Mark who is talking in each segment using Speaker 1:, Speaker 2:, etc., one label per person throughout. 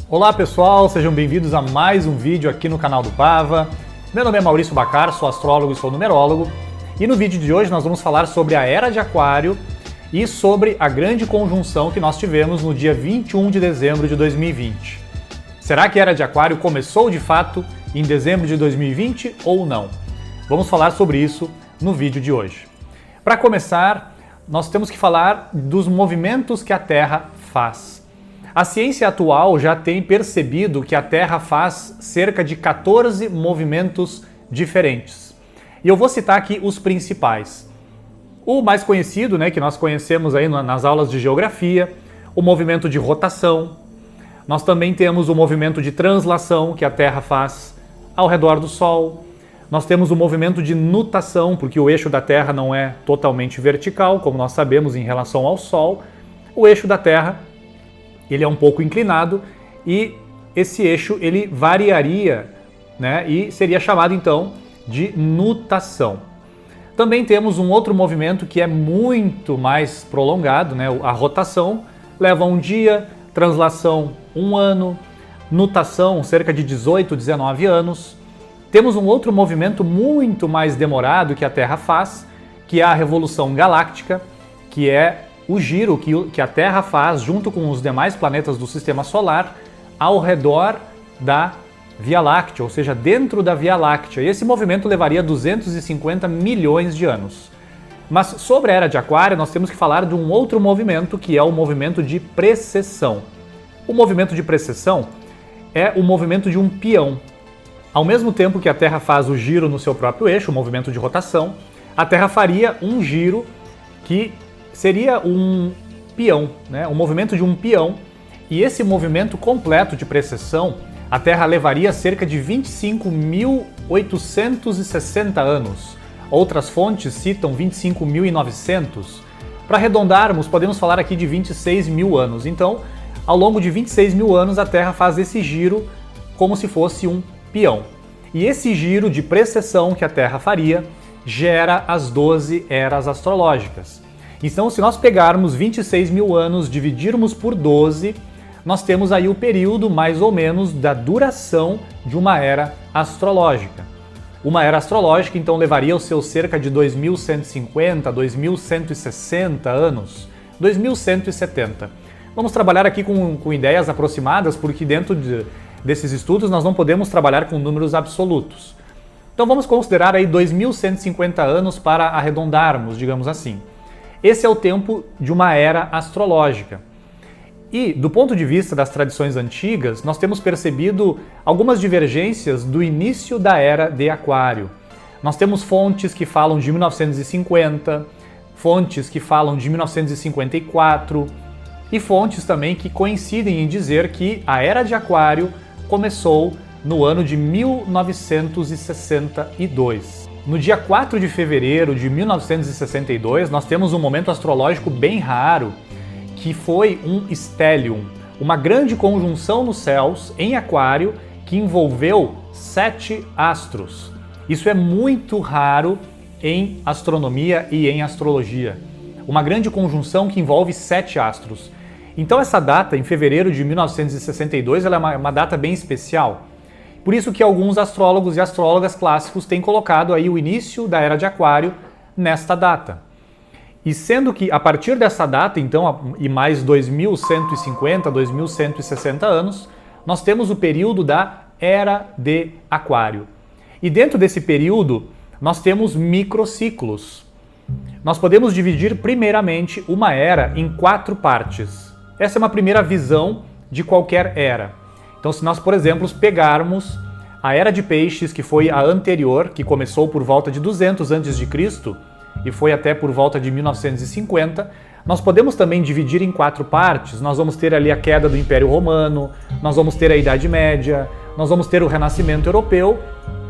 Speaker 1: Olá pessoal, sejam bem-vindos a mais um vídeo aqui no canal do Pava. Meu nome é Maurício Bacar, sou astrólogo e sou numerólogo. E no vídeo de hoje nós vamos falar sobre a Era de Aquário e sobre a grande conjunção que nós tivemos no dia 21 de dezembro de 2020. Será que a Era de Aquário começou de fato em dezembro de 2020 ou não? Vamos falar sobre isso no vídeo de hoje. Para começar, nós temos que falar dos movimentos que a Terra faz. A ciência atual já tem percebido que a Terra faz cerca de 14 movimentos diferentes. E eu vou citar aqui os principais. O mais conhecido, que nós conhecemos aí nas aulas de geografia, o movimento de rotação. Nós também temos o movimento de translação que a Terra faz ao redor do Sol. Nós temos o movimento de nutação, porque o eixo da Terra não é totalmente vertical, como nós sabemos em relação ao Sol. O eixo da Terra ele é um pouco inclinado e esse eixo ele variaria, e seria chamado então de nutação. Também temos um outro movimento que é muito mais prolongado, a rotação leva um dia, translação 1 ano, nutação cerca de 18, 19 anos. Temos um outro movimento muito mais demorado que a Terra faz, que é a revolução galáctica, que é o giro que a Terra faz junto com os demais planetas do Sistema Solar ao redor da Via Láctea, ou seja, dentro da Via Láctea. E esse movimento levaria 250 milhões de anos. Mas sobre a Era de Aquário, nós temos que falar de um outro movimento, que é o movimento de precessão. O movimento de precessão é o movimento de um peão. Ao mesmo tempo que a Terra faz o giro no seu próprio eixo, o movimento de rotação, a Terra faria um giro que seria um peão, um movimento de um peão, e esse movimento completo de precessão, a Terra levaria cerca de 25.860 anos. Outras fontes citam 25.900. Para arredondarmos, podemos falar aqui de 26 mil anos. Então, ao longo de 26 mil anos, a Terra faz esse giro como se fosse um peão. E esse giro de precessão que a Terra faria gera as 12 eras astrológicas. Então, se nós pegarmos 26 mil anos, dividirmos por 12, nós temos aí o período, mais ou menos, da duração de uma era astrológica. Uma era astrológica, então, levaria os seus cerca de 2.150, 2.160 anos, 2.170. Vamos trabalhar aqui com ideias aproximadas, porque dentro desses estudos nós não podemos trabalhar com números absolutos. Então, vamos considerar aí 2.150 anos para arredondarmos, digamos assim. Esse é o tempo de uma era astrológica. E, do ponto de vista das tradições antigas, nós temos percebido algumas divergências do início da Era de Aquário. Nós temos fontes que falam de 1950, fontes que falam de 1954 e fontes também que coincidem em dizer que a Era de Aquário começou no ano de 1962. No dia 4 de fevereiro de 1962, nós temos um momento astrológico bem raro, que foi um stellium, uma grande conjunção nos céus em Aquário que envolveu 7 astros. Isso é muito raro em astronomia e em astrologia. Uma grande conjunção que envolve 7 astros. Então essa data, em fevereiro de 1962, ela é uma data bem especial. Por isso que alguns astrólogos e astrólogas clássicos têm colocado aí o início da Era de Aquário nesta data. E sendo que a partir dessa data, então, e mais 2.150, 2.160 anos, nós temos o período da Era de Aquário. E dentro desse período, nós temos microciclos. Nós podemos dividir primeiramente uma era em 4 partes. Essa é uma primeira visão de qualquer era. Então, se nós, por exemplo, pegarmos a Era de Peixes, que foi a anterior, que começou por volta de 200 a.C. e foi até por volta de 1950, nós podemos também dividir em 4 partes. Nós vamos ter ali a queda do Império Romano, nós vamos ter a Idade Média, nós vamos ter o Renascimento Europeu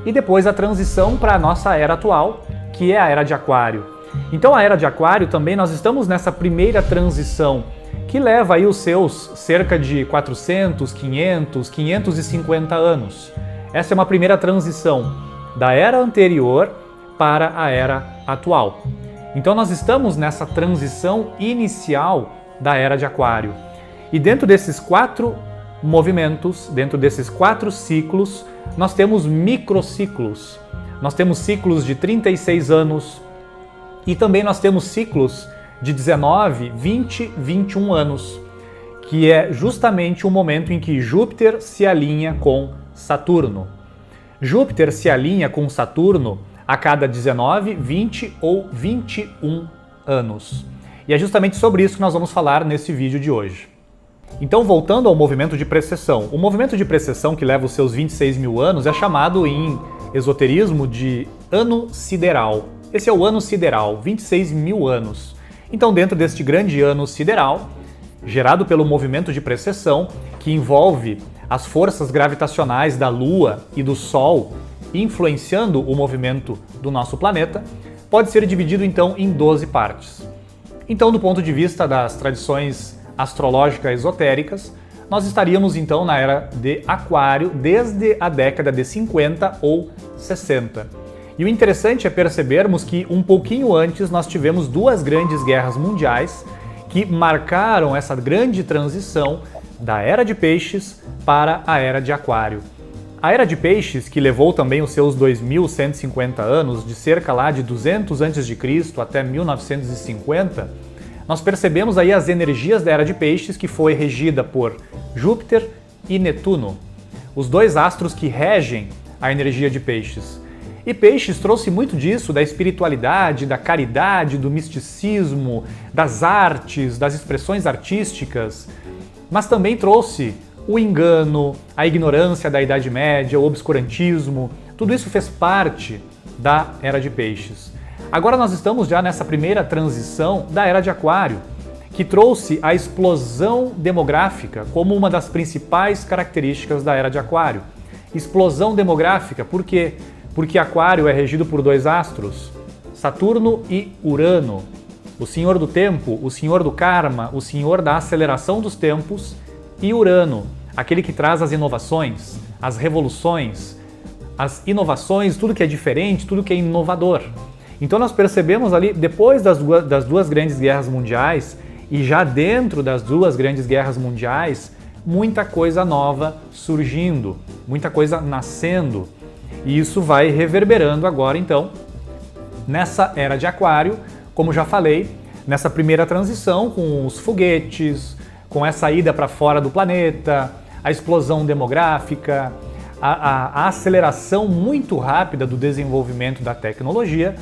Speaker 1: e depois a transição para a nossa era atual, que é a Era de Aquário. Então, a Era de Aquário também nós estamos nessa primeira transição, que leva aí os seus cerca de 400, 500, 550 anos. Essa é uma primeira transição da era anterior para a era atual. Então nós estamos nessa transição inicial da Era de Aquário. E dentro desses 4 movimentos, dentro desses 4 ciclos, nós temos microciclos. Nós temos ciclos de 36 anos e também nós temos ciclos de 19, 20, 21 anos, que é justamente o momento em que Júpiter se alinha com Saturno. Júpiter se alinha com Saturno a cada 19, 20 ou 21 anos. E é justamente sobre isso que nós vamos falar nesse vídeo de hoje. Então, voltando ao movimento de precessão. O movimento de precessão que leva os seus 26 mil anos é chamado em esoterismo de ano sideral. Esse é o ano sideral, 26 mil anos. Então, dentro deste grande ano sideral, gerado pelo movimento de precessão, que envolve as forças gravitacionais da Lua e do Sol, influenciando o movimento do nosso planeta, pode ser dividido então em 12 partes. Então, do ponto de vista das tradições astrológicas esotéricas, nós estaríamos então na era de Aquário desde a década de 50 ou 60. E o interessante é percebermos que um pouquinho antes nós tivemos 2 grandes guerras mundiais que marcaram essa grande transição da Era de Peixes para a Era de Aquário. A Era de Peixes, que levou também os seus 2.150 anos, de cerca lá de 200 a.C. até 1950, nós percebemos aí as energias da Era de Peixes, que foi regida por Júpiter e Netuno, os 2 astros que regem a energia de Peixes. E Peixes trouxe muito disso, da espiritualidade, da caridade, do misticismo, das artes, das expressões artísticas, mas também trouxe o engano, a ignorância da Idade Média, o obscurantismo. Tudo isso fez parte da Era de Peixes. Agora nós estamos já nessa primeira transição da Era de Aquário, que trouxe a explosão demográfica como uma das principais características da Era de Aquário. Explosão demográfica, por quê? Porque Aquário é regido por 2 astros, Saturno e Urano. O senhor do tempo, o senhor do karma, o senhor da aceleração dos tempos, e Urano, aquele que traz as inovações, as revoluções, as inovações, tudo que é diferente, tudo que é inovador. Então nós percebemos ali, depois das duas grandes guerras mundiais, e já dentro das 2 grandes guerras mundiais, muita coisa nova surgindo, muita coisa nascendo. E isso vai reverberando agora, então, nessa Era de Aquário, como já falei, nessa primeira transição com os foguetes, com essa ida para fora do planeta, a explosão demográfica, a aceleração muito rápida do desenvolvimento da tecnologia.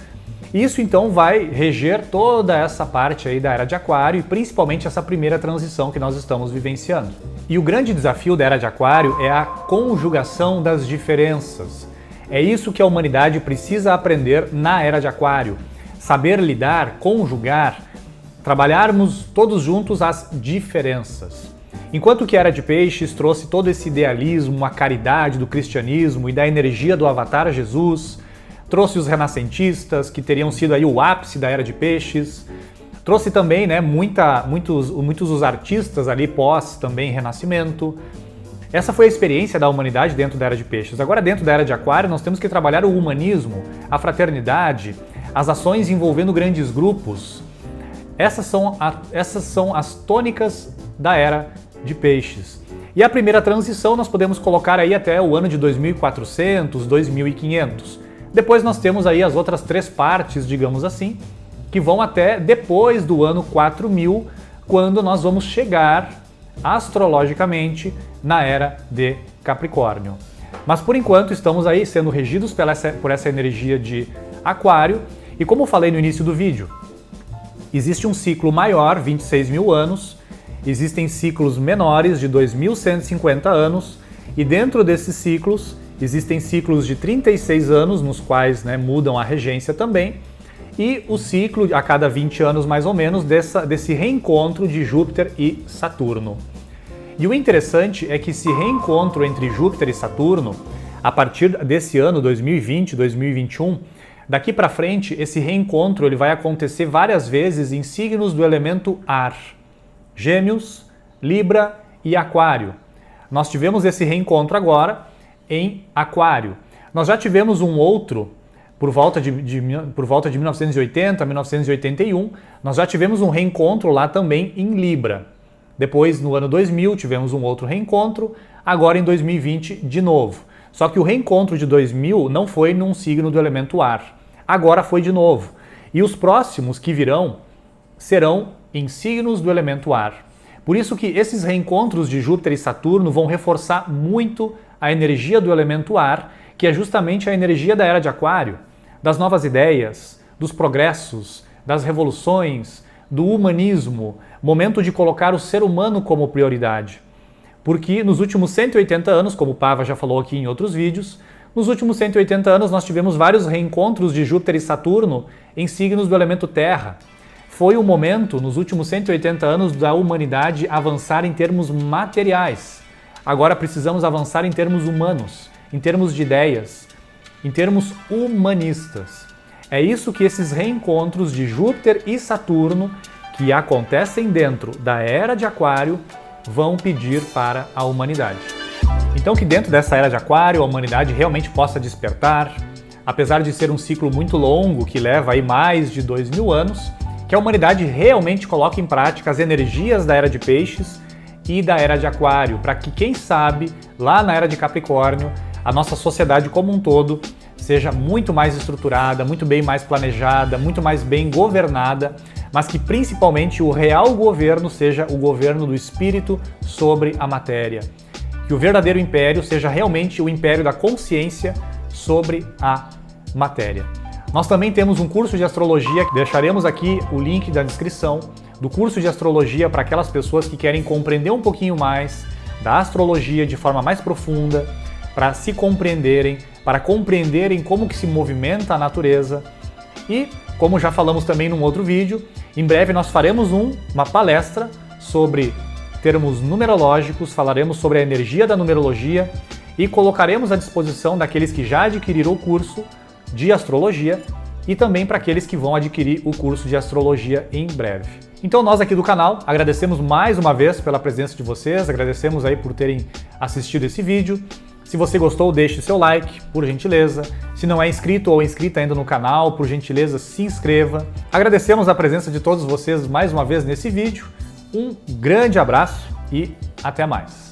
Speaker 1: Isso então vai reger toda essa parte aí da Era de Aquário e principalmente essa primeira transição que nós estamos vivenciando. E o grande desafio da Era de Aquário é a conjugação das diferenças. É isso que a humanidade precisa aprender na Era de Aquário. Saber lidar, conjugar, trabalharmos todos juntos as diferenças. Enquanto que a Era de Peixes trouxe todo esse idealismo, a caridade do cristianismo e da energia do Avatar Jesus, trouxe os renascentistas, que teriam sido aí o ápice da Era de Peixes, trouxe também muitos os artistas ali pós também Renascimento. Essa foi a experiência da humanidade dentro da Era de Peixes. Agora, dentro da Era de Aquário, nós temos que trabalhar o humanismo, a fraternidade, as ações envolvendo grandes grupos. Essas são as tônicas da Era de Peixes. E a primeira transição nós podemos colocar aí até o ano de 2400, 2500. Depois nós temos aí as outras 3 partes, digamos assim, que vão até depois do ano 4000, quando nós vamos chegar astrologicamente na Era de Capricórnio. Mas por enquanto estamos aí sendo regidos por essa energia de Aquário, e como eu falei no início do vídeo, existe um ciclo maior, 26 mil anos, existem ciclos menores de 2.150 anos, e dentro desses ciclos existem ciclos de 36 anos, nos quais mudam a regência também, e o ciclo a cada 20 anos mais ou menos desse reencontro de Júpiter e Saturno. E o interessante é que esse reencontro entre Júpiter e Saturno, a partir desse ano 2020, 2021, daqui para frente, esse reencontro ele vai acontecer várias vezes em signos do elemento ar: Gêmeos, Libra e Aquário. Nós tivemos esse reencontro agora em Aquário. Nós já tivemos um outro por volta de 1980, 1981, nós já tivemos um reencontro lá também em Libra. Depois, no ano 2000, tivemos um outro reencontro, agora em 2020 de novo. Só que o reencontro de 2000 não foi num signo do elemento ar, agora foi de novo. E os próximos que virão serão em signos do elemento ar. Por isso que esses reencontros de Júpiter e Saturno vão reforçar muito a energia do elemento ar, que é justamente a energia da era de Aquário, das novas ideias, dos progressos, das revoluções, do humanismo, momento de colocar o ser humano como prioridade. Porque nos últimos 180 anos, como o Pava já falou aqui em outros vídeos, nos últimos 180 anos nós tivemos vários reencontros de Júpiter e Saturno em signos do elemento Terra. Foi o momento, nos últimos 180 anos, da humanidade avançar em termos materiais. Agora precisamos avançar em termos humanos, em termos de ideias, em termos humanistas. É isso que esses reencontros de Júpiter e Saturno, que acontecem dentro da era de Aquário, vão pedir para a humanidade. Então que dentro dessa era de Aquário a humanidade realmente possa despertar, apesar de ser um ciclo muito longo, que leva aí mais de 2000 anos, que a humanidade realmente coloque em prática as energias da era de Peixes e da era de Aquário, para que, quem sabe, lá na era de Capricórnio, a nossa sociedade como um todo seja muito mais estruturada, muito bem mais planejada, muito mais bem governada, mas que principalmente o real governo seja o governo do espírito sobre a matéria. Que o verdadeiro império seja realmente o império da consciência sobre a matéria. Nós também temos um curso de astrologia, que deixaremos aqui o link da descrição, do curso de astrologia para aquelas pessoas que querem compreender um pouquinho mais da astrologia de forma mais profunda, para se compreenderem, para compreenderem como que se movimenta a natureza. E, como já falamos também num outro vídeo, em breve nós faremos uma palestra sobre termos numerológicos, falaremos sobre a energia da numerologia e colocaremos à disposição daqueles que já adquiriram o curso de astrologia e também para aqueles que vão adquirir o curso de astrologia em breve. Então nós aqui do canal agradecemos mais uma vez pela presença de vocês, agradecemos aí por terem assistido esse vídeo. Se você gostou, deixe seu like, por gentileza. Se não é inscrito ou inscrita ainda no canal, por gentileza, se inscreva. Agradecemos a presença de todos vocês mais uma vez nesse vídeo. Um grande abraço e até mais.